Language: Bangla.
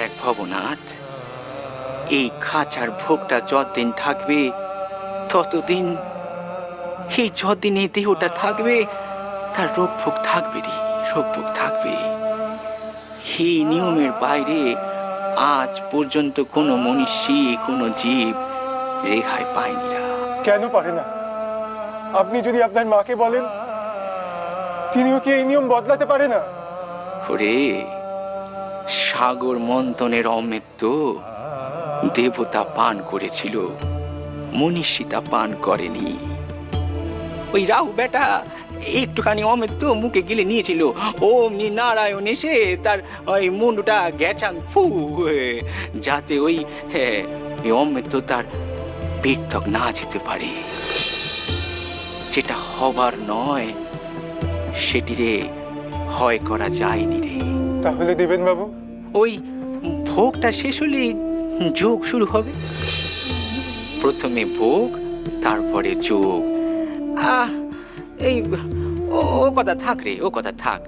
দেখ ভবনাথ, এই খাঁচার ভোগটা যতদিন থাকবে ততদিন, এই যতদিন এই দেহটা থাকবে তার রোগ ভোগ থাকবে রে, রোগ ভোগ থাকবে। এই নিয়মের বাইরে আজ পর্যন্ত কোনো মনীষী, কোনো জীব রেহাই পায়নি রা। কেন পারে না? আপনি যদি আপনার মাকে বলেন, তিনিও কি এই নিয়ম বদলাতে পারে না? ওরে, সাগর মন্থনের অমৃত দেবতা পান করেছিল, মনীষী তা পান করেনি। ওই রাহু বেটা একটুখানি অমৃত মুখে গিলে নিয়েছিল, অমনি নারায়ণ এসে তার ওই মুন্ডুটা গেছান ফু, যাতে ওই অমৃত তার পেট তক না যেতে পারে। যেটা হবার নয় সেটিরে হয় করা যায়নি রে। তাহলে দেবেন বাবু, ওই ভোগটা শেষ হলেই যোগ শুরু হবে। প্রথমে ভোগ, তারপরে যোগ। এই ও কথা থাক রে, ও কথা থাক।